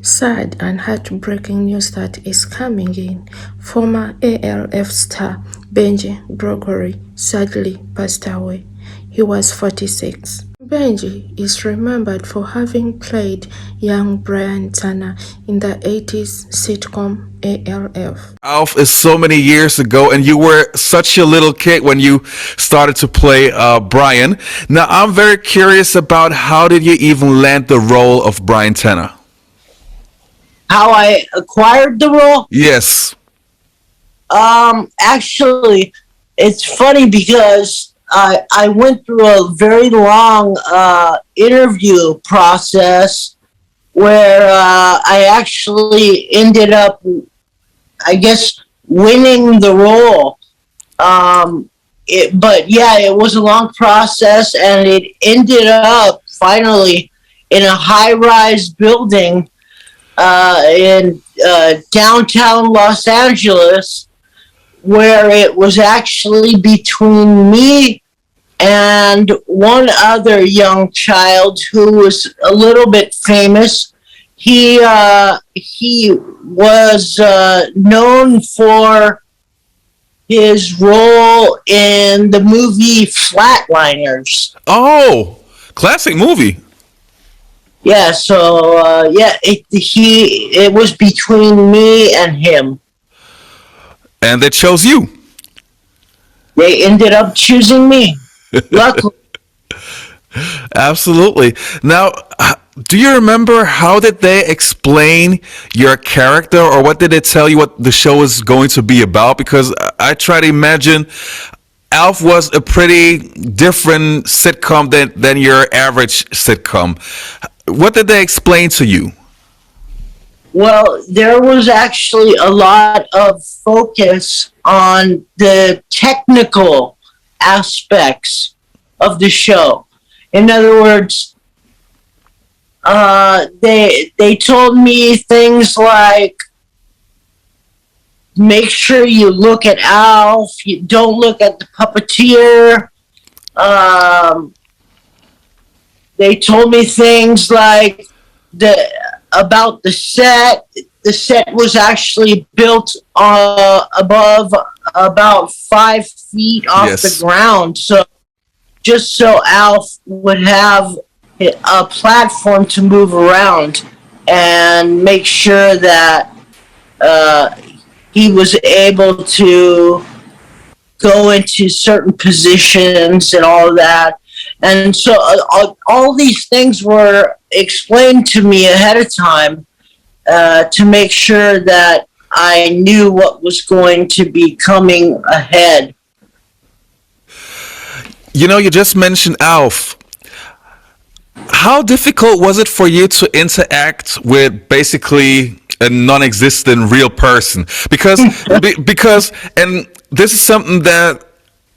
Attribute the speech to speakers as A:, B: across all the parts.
A: Sad and heartbreaking news that is coming in. Former ALF star Benji Gregory sadly passed away. He was 46. Benji is remembered for having played young Brian Tanner in the 80s sitcom ALF.
B: ALF is so many years ago, and you were such a little kid when you started to play Brian. Now, I'm very curious about how did you even land the role of Brian Tanner?
C: How I acquired the role?
B: Yes.
C: Actually, it's funny because I went through a very long interview process where I actually ended up, I guess, winning the role. But yeah, it was a long process, and it ended up finally in a high-rise building in downtown Los Angeles, where it was actually between me and one other young child who was a little bit famous. He was known for his role in the movie Flatliners.
B: Oh, classic movie.
C: Yeah, so it was between me and him.
B: And they chose you.
C: They ended up choosing me. Luckily.
B: Absolutely. Now, do you remember how did they explain your character, or what did they tell you what the show is going to be about? Because I try to imagine ALF was a pretty different sitcom than your average sitcom. What did they explain to you?
C: Well, there was actually a lot of focus on the technical aspects of the show. In other words, they told me things like, make sure you look at ALF, you don't look at the puppeteer. They told me things like about the set. The set was actually built above about 5 feet off the ground, so just so ALF would have a platform to move around and make sure that he was able to go into certain positions and all of that. And so all these things were explained to me ahead of time to make sure that I knew what was going to be coming ahead.
B: You know, you just mentioned ALF. How difficult was it for you to interact with basically a non-existent real person? Because and this is something that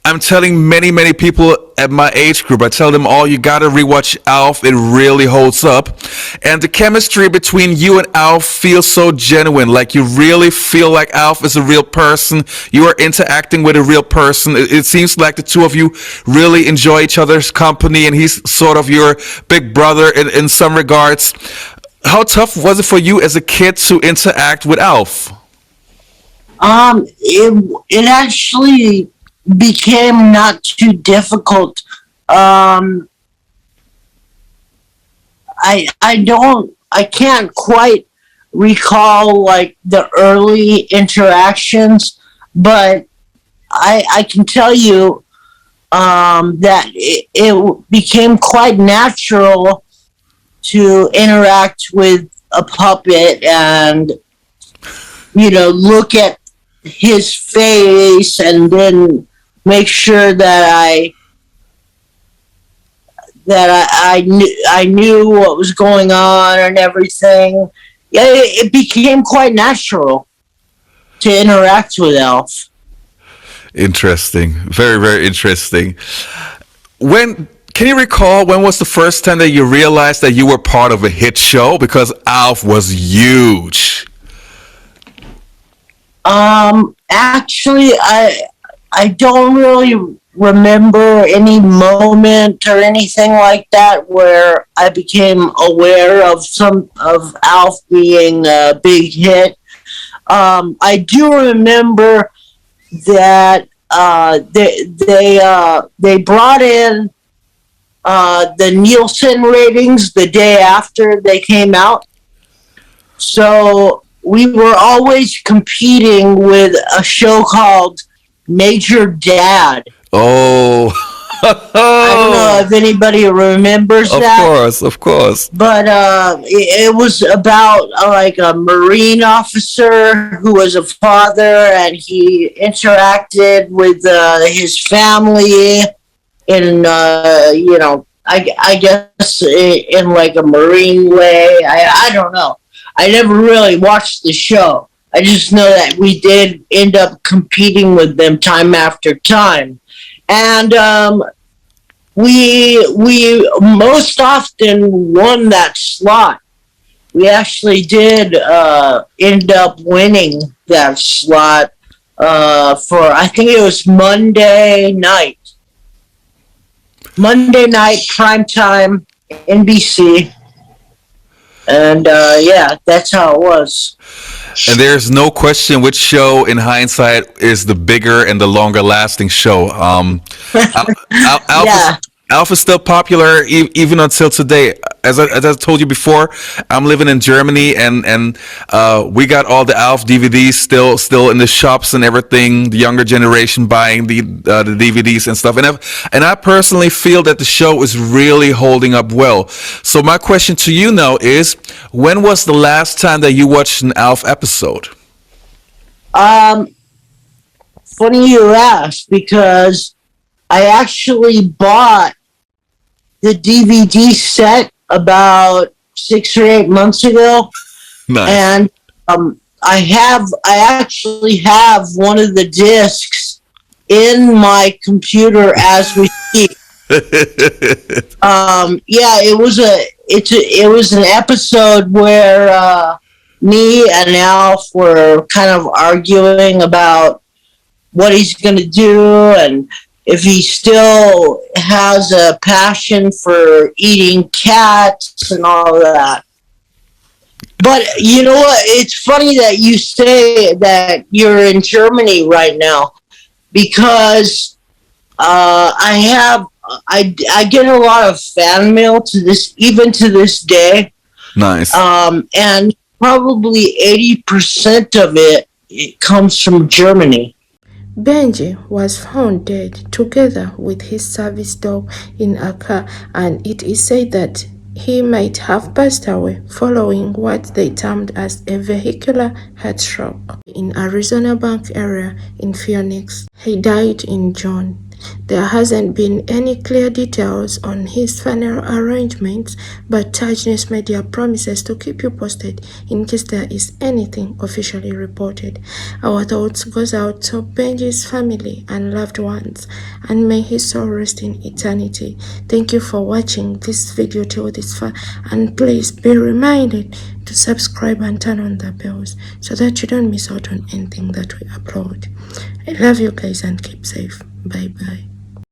B: I'm telling many people at my age group. I tell them all, you gotta rewatch ALF. It really holds up. And the chemistry between you and ALF feels so genuine. Like you really feel like ALF is a real person. You are interacting with a real person. It seems like the two of you really enjoy each other's company, and he's sort of your big brother in some regards. How tough was it for you as a kid to interact with ALF?
C: It actually became not too difficult. I can't quite recall like the early interactions, but I can tell you that it became quite natural to interact with a puppet and, you know, look at his face and then make sure that I knew what was going on and everything. Yeah, it became quite natural to interact with ALF.
B: Interesting. Very interesting. Can you recall when was the first time that you realized that you were part of a hit show? Because ALF was huge.
C: Actually, I don't really remember any moment or anything like that where I became aware of some of ALF being a big hit. I do remember that they brought in the Nielsen ratings the day after they came out. So we were always competing with a show called Major Dad.
B: Oh,
C: I don't know if anybody remembers
B: of
C: that.
B: course, of course.
C: But it was about like a Marine officer who was a father, and he interacted with his family in I guess in like a Marine way. I don't know. I never really watched the show. I just know that we did end up competing with them time after time, and we most often won that slot. We actually did end up winning that slot for, I think it was Monday night primetime NBC, and yeah, that's how it was.
B: And there's no question which show, in hindsight, is the bigger and the longer lasting show.
C: Yeah.
B: Alf is still popular even until today. As I told you before, I'm living in Germany, and we got all the Alf DVDs still in the shops and everything. The younger generation buying the DVDs and stuff. And I personally feel that the show is really holding up well. So my question to you now is, when was the last time that you watched an Alf episode?
C: Funny you ask, because I actually bought the DVD set about 6 or 8 months ago.
B: Nice.
C: And I actually have one of the discs in my computer as we speak. Yeah, it was an episode where me and Alf were kind of arguing about what he's going to do, and if he still has a passion for eating cats and all that. But you know what? It's funny that you say that you're in Germany right now, because I get a lot of fan mail even to this day.
B: Nice.
C: And probably 80% of it comes from Germany.
A: Benji was found dead together with his service dog in a car, and it is said that he might have passed away following what they termed as a vehicular heatstroke in Arizona Bank area in Phoenix. He died in June. There hasn't been any clear details on his funeral arrangements, but TAJ News Media promises to keep you posted in case there is anything officially reported. Our thoughts goes out to Benji's family and loved ones, and may his soul rest in eternity. Thank you for watching this video till this far, and please be reminded to subscribe and turn on the bells so that you don't miss out on anything that we upload. I love you guys, and keep safe. Bye bye.